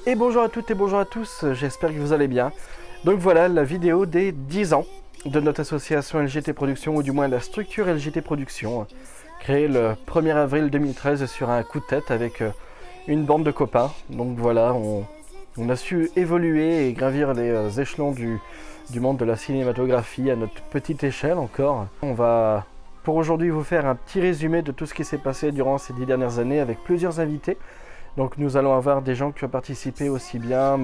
Et bonjour à toutes et bonjour à tous, j'espère que vous allez bien. Donc voilà la vidéo des 10 ans de notre association LGT Productions, ou du moins la structure LGT Productions, créée le 1er avril 2013 sur un coup de tête avec une bande de copains. Donc voilà, on a su évoluer et gravir les échelons du monde de la cinématographie à notre petite échelle encore. On va pour aujourd'hui vous faire un petit résumé de tout ce qui s'est passé durant ces 10 dernières années avec plusieurs invités. Donc nous allons avoir des gens qui ont participé aussi bien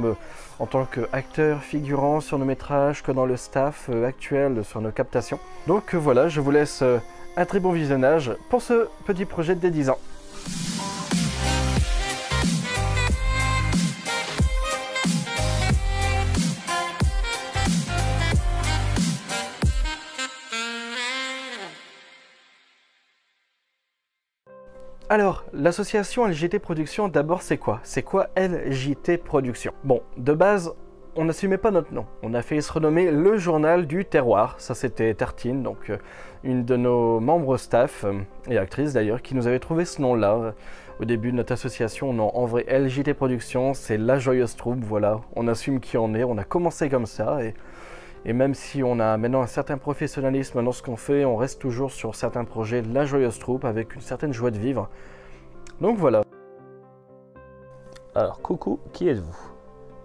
en tant qu'acteurs, figurants sur nos métrages que dans le staff actuel sur nos captations. Donc voilà, je vous laisse un très bon visionnage pour ce petit projet des 10 ans. Alors, l'association LJT Productions, d'abord c'est quoi? C'est quoi LJT Productions? Bon, de base, on n'assumait pas notre nom. On a fait se renommer le journal du terroir. Ça c'était Tartine, donc une de nos membres staff, et actrice d'ailleurs, qui nous avait trouvé ce nom-là. Au début de notre association, non, en vrai, LJT Productions, c'est la joyeuse troupe, voilà. On assume qui on est, on a commencé comme ça, et même si on a maintenant un certain professionnalisme dans ce qu'on fait, on reste toujours sur certains projets de la joyeuse troupe avec une certaine joie de vivre. Donc voilà. Alors coucou, qui êtes-vous?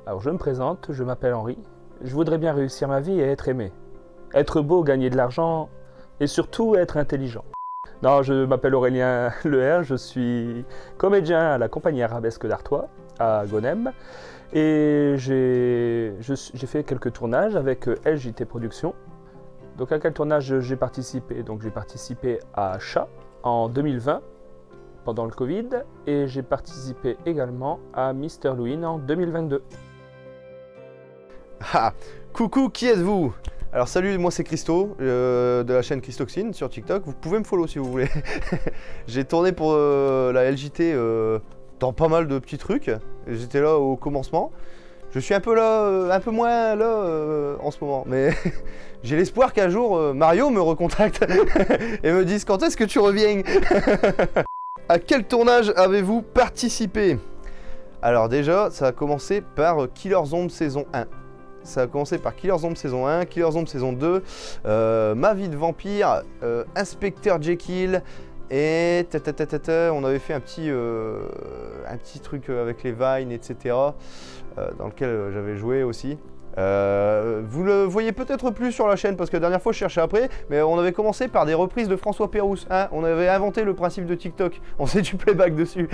Alors je me présente, je m'appelle Henri. Je voudrais bien réussir ma vie et être aimé. Être beau, gagner de l'argent et surtout être intelligent. Non, je m'appelle Aurélien Leher, je suis comédien à la compagnie Arabesque d'Artois à Gonem. Et j'ai fait quelques tournages avec LJT Productions. Donc à quel tournage j'ai participé? Donc j'ai participé à Chat en 2020 pendant le Covid et j'ai participé également à Mr. Louin en 2022. Ah, coucou, qui êtes-vous? Alors salut, moi c'est Christo de la chaîne Christoxine sur TikTok. Vous pouvez me follow si vous voulez. J'ai tourné pour la LJT dans pas mal de petits trucs. J'étais là au commencement. Je suis un peu là, un peu moins là en ce moment. Mais j'ai l'espoir qu'un jour Mario me recontacte et me dise quand est-ce que tu reviens. À quel tournage avez-vous participé? Alors déjà, ça a commencé par Killer Zombie saison 1. Ça a commencé par Killer Zombie saison 1, Killer Zombie saison 2, Ma vie de vampire, Inspecteur Jekyll, et on avait fait un petit truc avec les Vines, etc. Dans lequel j'avais joué aussi. Vous le voyez peut-être plus sur la chaîne parce que la dernière fois je cherchais après, mais on avait commencé par des reprises de François Pérouse. Hein, on avait inventé le principe de TikTok. On faisait du playback dessus.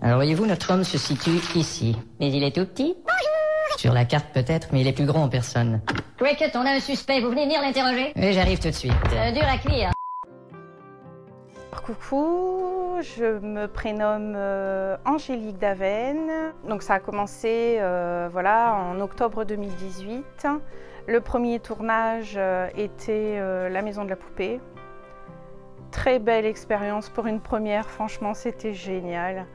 Alors voyez-vous, notre homme se situe ici. Mais il est tout petit. Bonjour. Sur la carte peut-être, mais il est plus grand en personne. Cricket, on a un suspect, vous venez venir l'interroger? Oui, j'arrive tout de suite. Dur à cuire. Coucou, je me prénomme Angélique Daven. Donc ça a commencé voilà, en octobre 2018. Le premier tournage était La Maison de la Poupée. Très belle expérience pour une première, franchement c'était génial.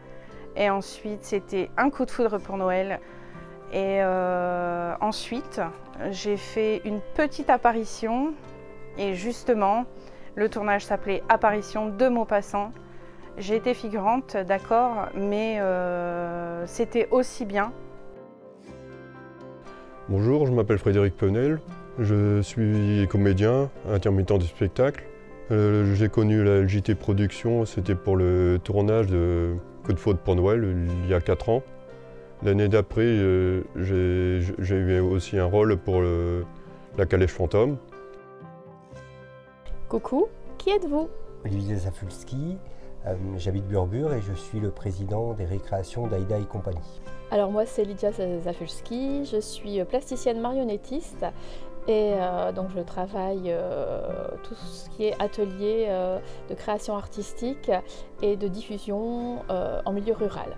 Et ensuite c'était un coup de foudre pour Noël. Et ensuite j'ai fait une petite apparition et justement le tournage s'appelait Apparition de Maupassant. J'ai été figurante, d'accord, mais c'était aussi bien. Bonjour, je m'appelle Frédéric Penel, je suis comédien, intermittent du spectacle. J'ai connu la LJT Productions, c'était pour le tournage de Coup de foudre pour Noël, il y a 4 ans. L'année d'après, j'ai eu aussi un rôle pour La Calèche Fantôme. Coucou, qui êtes-vous? Olivier Zafulski, j'habite Burbure et je suis le président des récréations d'Aïda et compagnie. Alors moi c'est Lydia Zafulski, je suis plasticienne marionnettiste et donc je travaille tout ce qui est atelier de création artistique et de diffusion en milieu rural.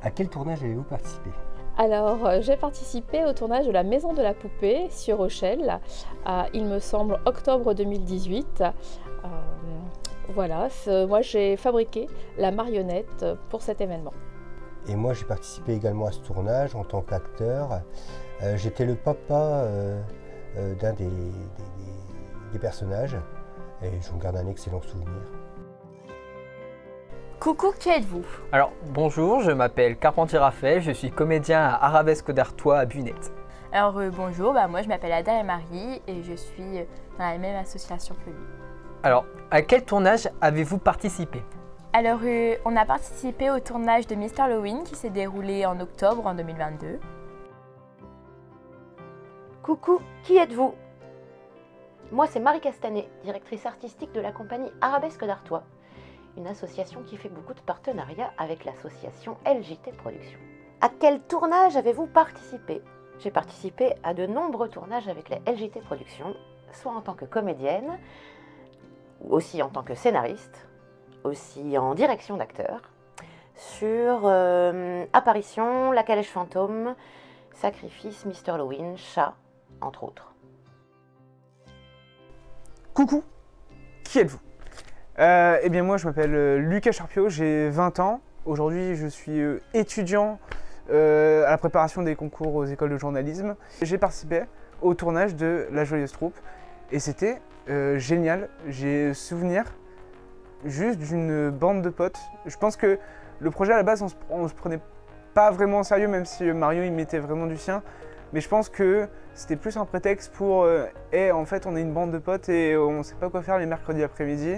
À quel tournage avez-vous participé? Alors, j'ai participé au tournage de La Maison de la Poupée sur Rochelle, il me semble octobre 2018. Voilà, moi j'ai fabriqué la marionnette pour cet événement. Et moi j'ai participé également à ce tournage en tant qu'acteur. J'étais le papa d'un des personnages et j'en garde un excellent souvenir. Coucou, qui êtes-vous? Alors, bonjour, je m'appelle Carpentier Raphaël, je suis comédien à Arabesque d'Artois à Bunette. Alors bonjour, moi je m'appelle Ada et Marie et je suis dans la même association que lui. Alors, à quel tournage avez-vous participé? Alors on a participé au tournage de Mr. Halloween qui s'est déroulé en octobre en 2022. Coucou, qui êtes-vous? Moi c'est Marie Castanet, directrice artistique de la compagnie Arabesque d'Artois, une association qui fait beaucoup de partenariats avec l'association LJT Productions. À quel tournage avez-vous participé? J'ai participé à de nombreux tournages avec les LJT Productions, soit en tant que comédienne, aussi en tant que scénariste, aussi en direction d'acteur, sur Apparition, La Calèche Fantôme, Sacrifice, Mr. Halloween, Chat, entre autres. Coucou, qui êtes-vous? Eh bien moi je m'appelle Lucas Charpiot, j'ai 20 ans. Aujourd'hui je suis étudiant à la préparation des concours aux écoles de journalisme. J'ai participé au tournage de La Joyeuse Troupe et c'était génial. J'ai souvenir juste d'une bande de potes. Je pense que le projet à la base on se prenait pas vraiment au sérieux, même si Mario il mettait vraiment du sien. Mais je pense que c'était plus un prétexte pour en fait on est une bande de potes et on sait pas quoi faire les mercredis après-midi.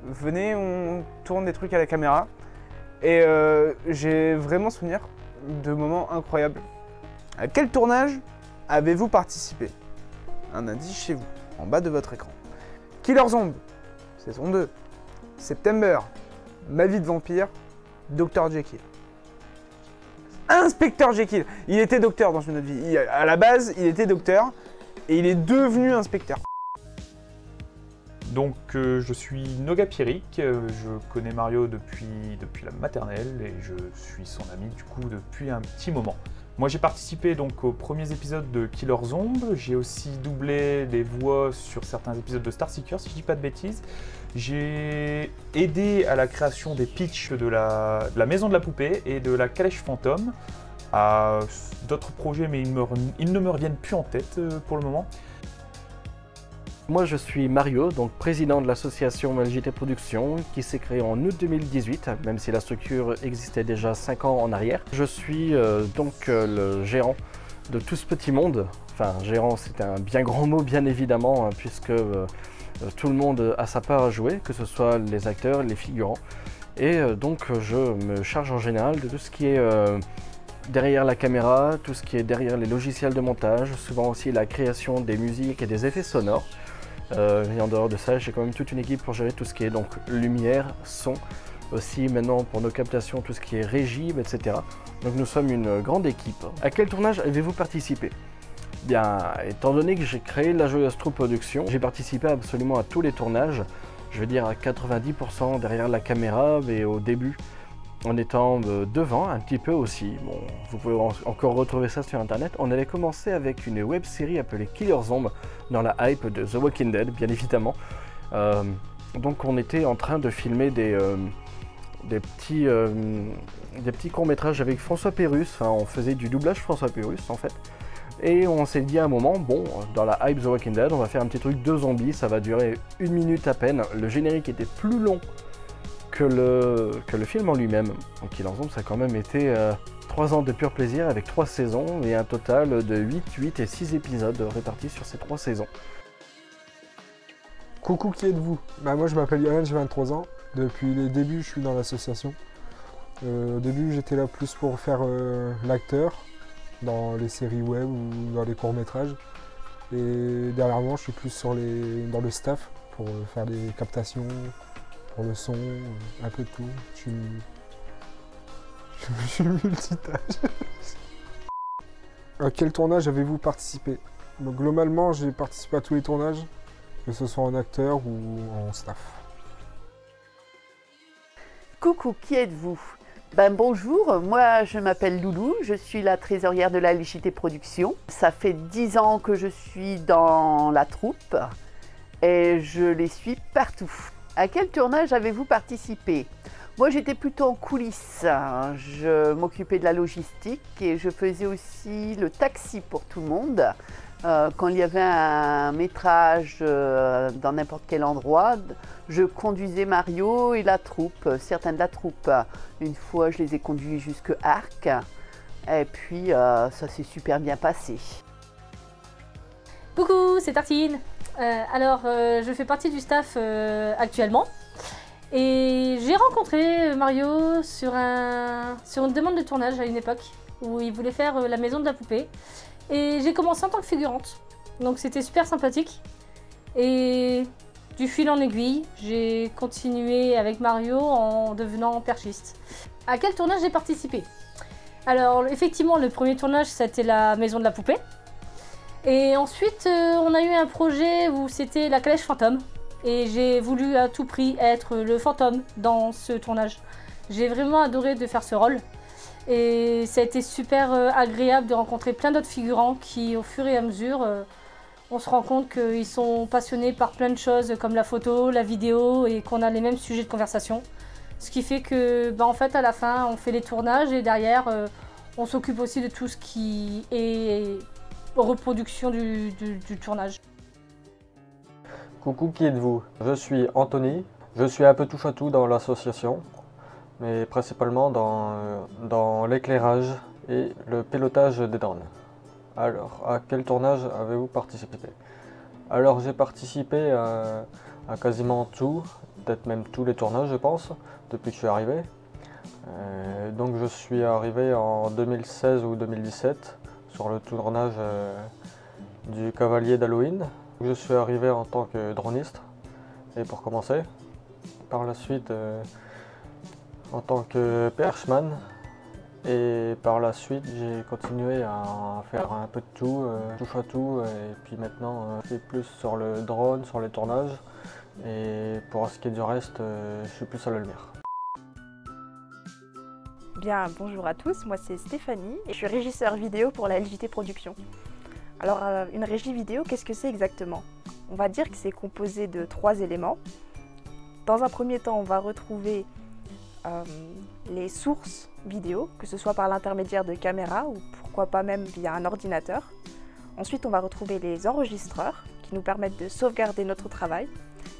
Venez, on tourne des trucs à la caméra. Et j'ai vraiment souvenir de moments incroyables. À quel tournage avez-vous participé? Un indice chez vous, en bas de votre écran. Killer Zombie, saison 2. September, Ma vie de vampire, Dr Jekyll. Inspecteur Jekyll. Il était docteur dans une autre vie. À la base, il était docteur et il est devenu inspecteur. Donc je suis Noga Pierrick, je connais Mario depuis la maternelle et je suis son ami du coup depuis un petit moment. Moi j'ai participé donc aux premiers épisodes de Killer Zombie, j'ai aussi doublé des voix sur certains épisodes de Star Seeker si je dis pas de bêtises. J'ai aidé à la création des pitchs de la Maison de la Poupée et de la Calèche Fantôme, à d'autres projets mais ils ne me reviennent plus en tête pour le moment. Moi je suis Mario, donc président de l'association LJT Productions qui s'est créée en août 2018, même si la structure existait déjà 5 ans en arrière. Je suis donc le gérant de tout ce petit monde. Enfin, gérant c'est un bien grand mot bien évidemment, puisque tout le monde a sa part à jouer, que ce soit les acteurs, les figurants. Et donc je me charge en général de tout ce qui est derrière la caméra, tout ce qui est derrière les logiciels de montage, souvent aussi la création des musiques et des effets sonores. Et en dehors de ça, j'ai quand même toute une équipe pour gérer tout ce qui est donc lumière, son, aussi maintenant pour nos captations, tout ce qui est régie, etc. Donc nous sommes une grande équipe. À quel tournage avez-vous participé? Bien, étant donné que j'ai créé La Joyeuse Troupe Productions, j'ai participé absolument à tous les tournages, je veux dire à 90% derrière la caméra, mais au début, en étant devant un petit peu aussi. Bon, vous pouvez encore retrouver ça sur internet. On avait commencé avec une web série appelée Killer Zombie dans la hype de The Walking Dead, bien évidemment. Donc on était en train de filmer des petits courts-métrages avec François Pérusse. Enfin, on faisait du doublage François Pérusse en fait. Et on s'est dit à un moment, bon, dans la hype The Walking Dead, on va faire un petit truc de zombies, ça va durer 1 minute à peine. Le générique était plus long que le film en lui-même. Donc Killer Zombie, ça a quand même été 3 ans de pur plaisir avec 3 saisons et un total de 8 et 6 épisodes répartis sur ces 3 saisons. Coucou, qui êtes-vous? Moi je m'appelle Yoann, j'ai 23 ans. Depuis les débuts, je suis dans l'association. Au début, j'étais là plus pour faire l'acteur dans les séries web ou dans les courts-métrages. Et dernièrement, je suis plus dans le staff pour faire des captations, pour le son, un peu de tout. Je suis multitâche. À quel tournage avez-vous participé? Donc, globalement, j'ai participé à tous les tournages, que ce soit en acteur ou en staff. Coucou, qui êtes-vous? Bonjour, moi je m'appelle Loulou, je suis la trésorière de la LJT Productions. Ça fait 10 ans que je suis dans la troupe et je les suis partout. À quel tournage avez-vous participé? Moi j'étais plutôt en coulisses, je m'occupais de la logistique et je faisais aussi le taxi pour tout le monde. Quand il y avait un métrage dans n'importe quel endroit, je conduisais Mario et la troupe, certains de la troupe. Une fois, je les ai conduits jusqu'à Arc, et puis ça s'est super bien passé. Coucou, c'est Tartine. Je fais partie du staff actuellement. Et j'ai rencontré Mario sur une demande de tournage à une époque où il voulait faire la maison de la poupée. Et j'ai commencé en tant que figurante. Donc c'était super sympathique. Et du fil en aiguille, j'ai continué avec Mario en devenant perchiste. À quel tournage j'ai participé? Alors effectivement, le premier tournage, c'était la maison de la poupée. Et ensuite, on a eu un projet où c'était la calèche fantôme. Et j'ai voulu à tout prix être le fantôme dans ce tournage. J'ai vraiment adoré de faire ce rôle. Et ça a été super agréable de rencontrer plein d'autres figurants qui, au fur et à mesure, on se rend compte qu'ils sont passionnés par plein de choses comme la photo, la vidéo et qu'on a les mêmes sujets de conversation. Ce qui fait que, en fait, à la fin, on fait les tournages et derrière, on s'occupe aussi de tout ce qui est reproduction du tournage. Coucou, qui êtes-vous? Je suis Anthony, je suis un peu touche à tout dans l'association, mais principalement dans l'éclairage et le pilotage des drones. Alors, à quel tournage avez-vous participé? Alors, j'ai participé à quasiment tout, peut-être même tous les tournages, je pense, depuis que je suis arrivé. Donc, je suis arrivé en 2016 ou 2017 sur le tournage du Cavalier d'Halloween. Je suis arrivé en tant que droniste, et pour commencer, par la suite en tant que perchman, et par la suite j'ai continué à faire un peu de tout, touche à tout, et puis maintenant je suis plus sur le drone, sur les tournages, et pour ce qui est du reste, je suis plus à la lumière. Bien, bonjour à tous, moi c'est Stéphanie, et je suis régisseur vidéo pour la LJT Production. Alors, une régie vidéo, qu'est-ce que c'est exactement? On va dire que c'est composé de 3 éléments. Dans un premier temps, on va retrouver les sources vidéo, que ce soit par l'intermédiaire de caméras ou pourquoi pas même via un ordinateur. Ensuite, on va retrouver les enregistreurs qui nous permettent de sauvegarder notre travail.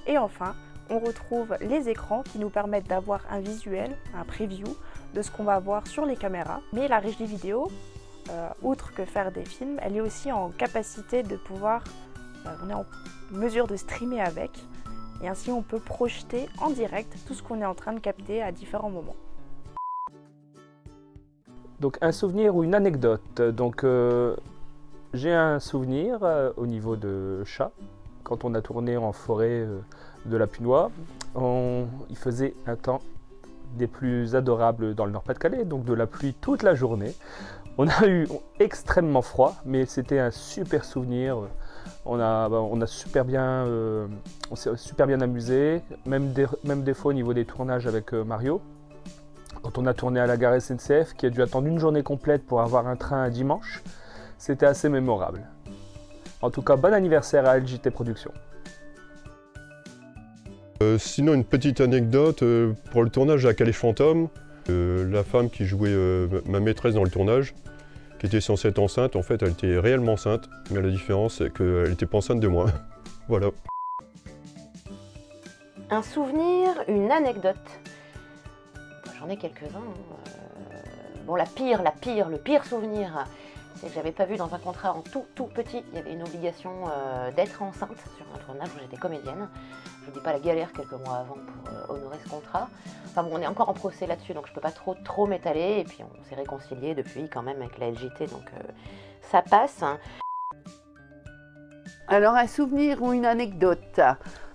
Et enfin, on retrouve les écrans qui nous permettent d'avoir un visuel, un preview de ce qu'on va voir sur les caméras. Mais la régie vidéo, outre que faire des films, elle est aussi en capacité de pouvoir, on est en mesure de streamer avec, et ainsi on peut projeter en direct tout ce qu'on est en train de capter à différents moments. Donc un souvenir ou une anecdote. Donc j'ai un souvenir au niveau de chat. Quand on a tourné en forêt de la Punois, il faisait un temps des plus adorables dans le Nord-Pas-de-Calais, donc de la pluie toute la journée. On a eu extrêmement froid, mais c'était un super souvenir. On s'est super bien amusé, même des fois au niveau des tournages avec Mario. Quand on a tourné à la gare SNCF, qui a dû attendre une journée complète pour avoir un train un dimanche, c'était assez mémorable. En tout cas, bon anniversaire à LJT Productions. Sinon, une petite anecdote pour le tournage de la calèche fantôme. La femme qui jouait ma maîtresse dans le tournage, qui était censée être enceinte, en fait elle était réellement enceinte, mais la différence c'est qu'elle n'était pas enceinte de moi. Voilà. Un souvenir, une anecdote. J'en ai quelques-uns. Bon, le pire souvenir, c'est que j'avais pas vu dans un contrat en tout petit, il y avait une obligation d'être enceinte sur un tournage où j'étais comédienne. Je vous dis pas la galère quelques mois avant pour honorer ce contrat. Enfin bon, on est encore en procès là-dessus, donc je peux pas trop m'étaler. Et puis on s'est réconcilié depuis quand même avec la LJT, donc ça passe. Alors un souvenir ou une anecdote?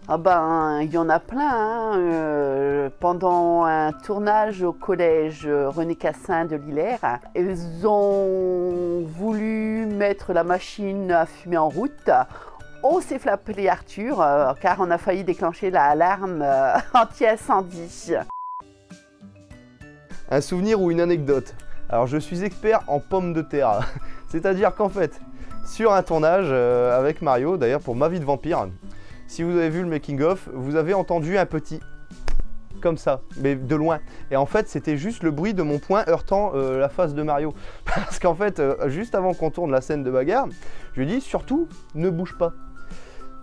Ah ben, il y en a plein. Hein. Pendant un tournage au collège René Cassin de Lillers, ils ont voulu mettre la machine à fumer en route. On s'est fait appeler Arthur, car on a failli déclencher l'alarme anti-incendie. Un souvenir ou une anecdote? Alors je suis expert en pommes de terre. C'est-à-dire qu'en fait, sur un tournage avec Mario, d'ailleurs pour Ma vie de vampire, si vous avez vu le making of, vous avez entendu un petit comme ça, mais de loin. Et en fait, c'était juste le bruit de mon poing heurtant la face de Mario. Parce qu'en fait, juste avant qu'on tourne la scène de bagarre, je lui ai dit surtout, ne bouge pas.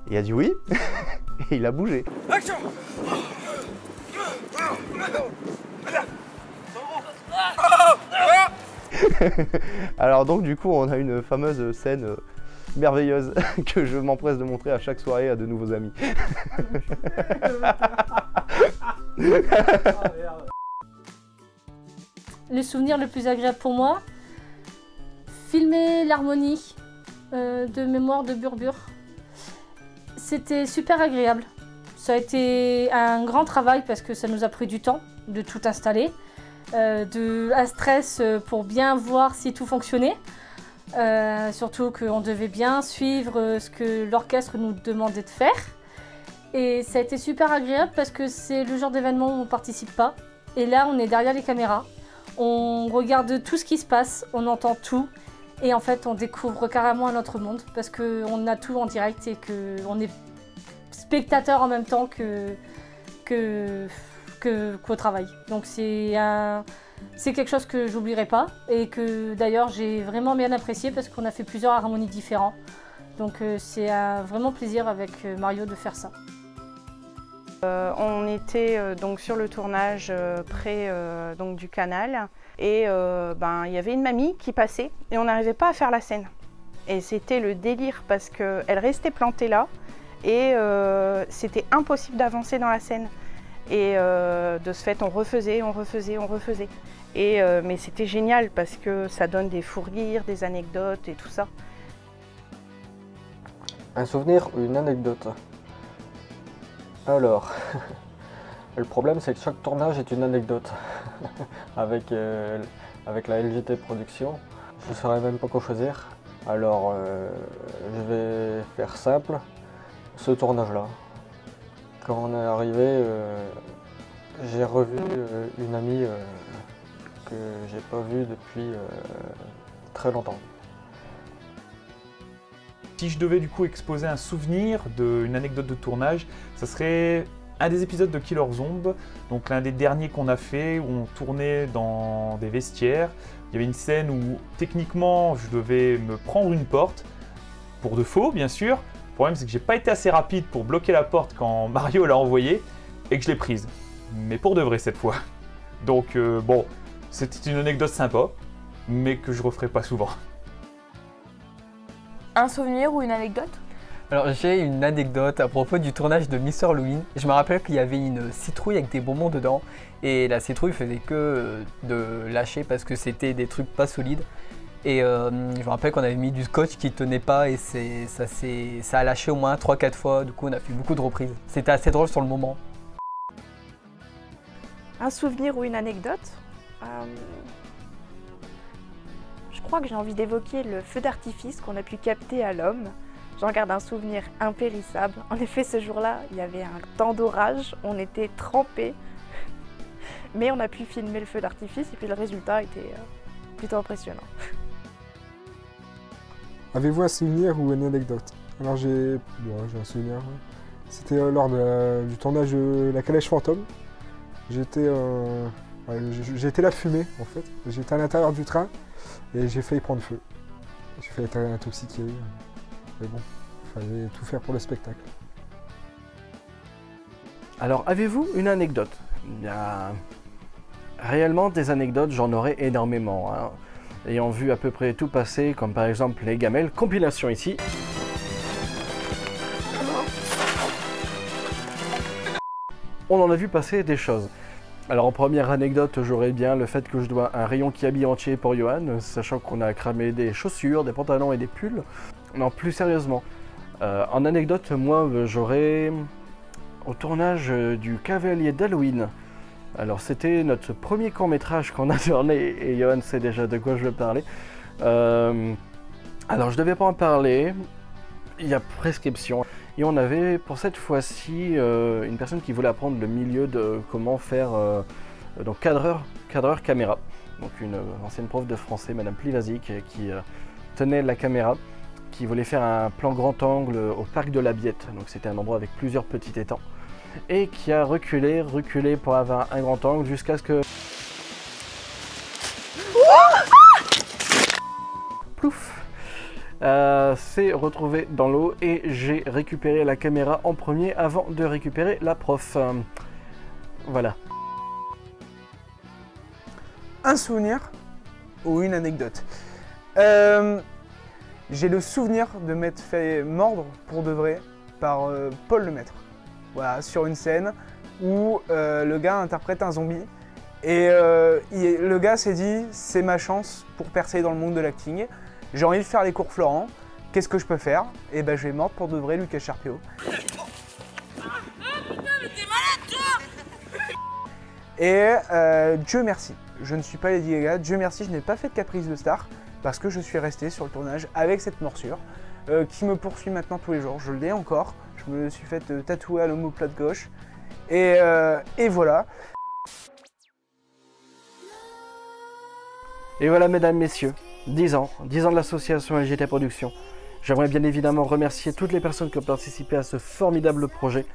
Et il a dit oui, et il a bougé. Action! Alors donc du coup, on a une fameuse scène merveilleuse que je m'empresse de montrer à chaque soirée à de nouveaux amis. Le souvenir le plus agréable pour moi, filmer l'harmonie de Mémoire de Burbure. C'était super agréable. Ça a été un grand travail parce que ça nous a pris du temps de tout installer, un stress pour bien voir si tout fonctionnait. Surtout qu'on devait bien suivre ce que l'orchestre nous demandait de faire. Et ça a été super agréable parce que c'est le genre d'événement où on ne participe pas. Et là, on est derrière les caméras, on regarde tout ce qui se passe, on entend tout. Et en fait, on découvre carrément un autre monde parce qu'on a tout en direct et qu'on est spectateur en même temps qu'au travail. Donc c'est quelque chose que j'oublierai pas et que d'ailleurs j'ai vraiment bien apprécié parce qu'on a fait plusieurs harmonies différentes. Donc c'est un vraiment plaisir avec Mario de faire ça. On était donc sur le tournage près donc du canal et il y avait une mamie qui passait et on n'arrivait pas à faire la scène. Et c'était le délire parce qu'elle restait plantée là et c'était impossible d'avancer dans la scène. Et de ce fait, on refaisait. Et, mais c'était génial parce que ça donne des fous rires, des anecdotes et tout ça. Un souvenir ou une anecdote? Alors, le problème c'est que chaque tournage est une anecdote. avec la LJT Production, je ne saurais même pas quoi choisir. Alors, je vais faire simple. Ce tournage-là. Quand on est arrivé, j'ai revu une amie que j'ai pas vue depuis très longtemps. Si je devais du coup exposer un souvenir d'une anecdote de tournage, ça serait un des épisodes de Killer Zombie, donc l'un des derniers qu'on a fait, où on tournait dans des vestiaires. Il y avait une scène où techniquement je devais me prendre une porte, pour de faux bien sûr. Le problème c'est que j'ai pas été assez rapide pour bloquer la porte quand Mario l'a envoyée et que je l'ai prise. Mais pour de vrai cette fois. Donc bon, c'était une anecdote sympa, mais que je referai pas souvent. Un souvenir ou une anecdote? Alors j'ai une anecdote à propos du tournage de Mr. Halloween. Je me rappelle qu'il y avait une citrouille avec des bonbons dedans et la citrouille faisait que de lâcher parce que c'était des trucs pas solides. Et je me rappelle qu'on avait mis du scotch qui tenait pas et ça a lâché au moins 3-4 fois. Du coup on a fait beaucoup de reprises. C'était assez drôle sur le moment. Un souvenir ou une anecdote? Je crois que j'ai envie d'évoquer le feu d'artifice qu'on a pu capter à l'Homme. J'en garde un souvenir impérissable. En effet, ce jour-là, il y avait un temps d'orage, on était trempés, mais on a pu filmer le feu d'artifice et puis le résultat était plutôt impressionnant. Avez-vous un souvenir ou une anecdote? Alors j'ai un souvenir. Ouais. C'était lors du tournage de La Calèche Fantôme. J'étais la fumée en fait. J'étais à l'intérieur du train et j'ai failli prendre feu. J'ai failli être intoxiqué. Mais bon, il fallait tout faire pour le spectacle. Alors, avez-vous une anecdote? Bien, réellement, des anecdotes, j'en aurais énormément. Hein. Ayant vu à peu près tout passer, comme par exemple les gamelles, compilation ici. On en a vu passer des choses. Alors en première anecdote, j'aurais bien le fait que je dois un rayon qui habille entier pour Johan, sachant qu'on a cramé des chaussures, des pantalons et des pulls. Non, plus sérieusement. En anecdote, moi, j'aurais au tournage du Cavalier d'Halloween. Alors c'était notre premier court-métrage qu'on a tourné, et Johan sait déjà de quoi je veux parler. Alors je devais pas en parler, il y a prescription. Et on avait pour cette fois-ci une personne qui voulait apprendre le milieu de comment faire donc cadreur caméra. Donc une ancienne prof de français, Madame Plivazic, qui tenait la caméra, qui voulait faire un plan grand angle au parc de la Biette. Donc c'était un endroit avec plusieurs petits étangs. et qui a reculé pour avoir un grand angle jusqu'à ce que... Plouf, s'est retrouvé dans l'eau et j'ai récupéré la caméra en premier avant de récupérer la prof. Voilà. Un souvenir ou une anecdote. J'ai le souvenir de m'être fait mordre pour de vrai par Paul Lemaître. Voilà, sur une scène où le gars interprète un zombie et le gars s'est dit c'est ma chance pour percer dans le monde de l'acting. J'ai envie de faire les cours Florent, qu'est-ce que je peux faire? Et ben je vais mordre pour de vrai Lucas Charpiot. Et Dieu merci, je ne suis pas Lady Gaga, Dieu merci, je n'ai pas fait de caprice de star parce que je suis resté sur le tournage avec cette morsure qui me poursuit maintenant tous les jours. Je l'ai encore, je me suis fait tatouer à l'omoplate gauche et voilà. Et voilà mesdames, messieurs, 10 ans de l'association LGT Productions. J'aimerais bien évidemment remercier toutes les personnes qui ont participé à ce formidable projet,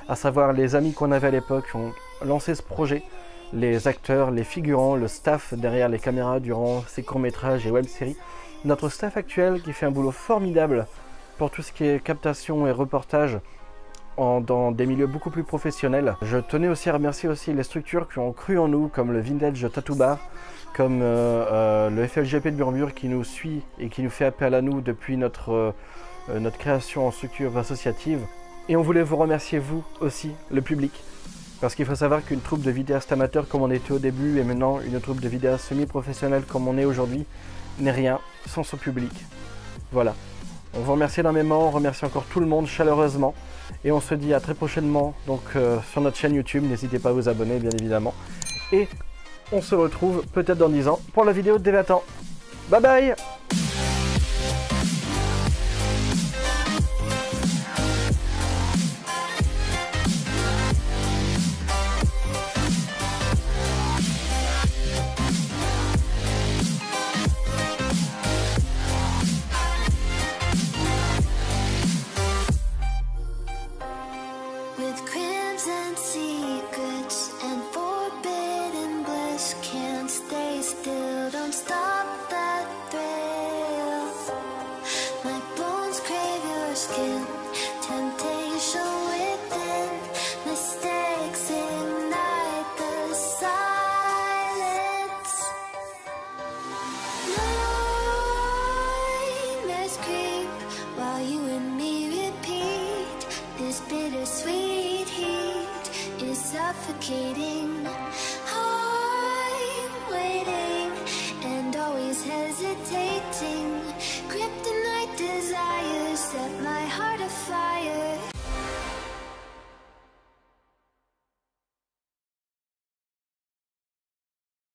à savoir les amis qu'on avait à l'époque qui ont lancé ce projet, les acteurs, les figurants, le staff derrière les caméras durant ces courts-métrages et web-séries, notre staff actuel qui fait un boulot formidable pour tout ce qui est captation et reportage dans des milieux beaucoup plus professionnels. Je tenais aussi à remercier aussi les structures qui ont cru en nous, comme le Vintage Tattoo Bar, comme le FLGP de Murmure qui nous suit et qui nous fait appel à nous depuis notre création en structure associative. Et on voulait vous remercier vous aussi, le public, parce qu'il faut savoir qu'une troupe de vidéastes amateurs comme on était au début et maintenant une troupe de vidéastes semi-professionnels comme on est aujourd'hui n'est rien sans son public. Voilà. On vous remercie énormément, on remercie encore tout le monde chaleureusement et on se dit à très prochainement donc sur notre chaîne YouTube, n'hésitez pas à vous abonner bien évidemment. Et on se retrouve peut-être dans 10 ans pour la vidéo des 20 ans. Bye bye! With crimson secrets and forbidden bliss, can't stay still, don't stop that thrill. My bones crave your skin, temptation within, mistakes ignite the silence. Nightmares creep while you and me repeat. This bittersweet heat is suffocating.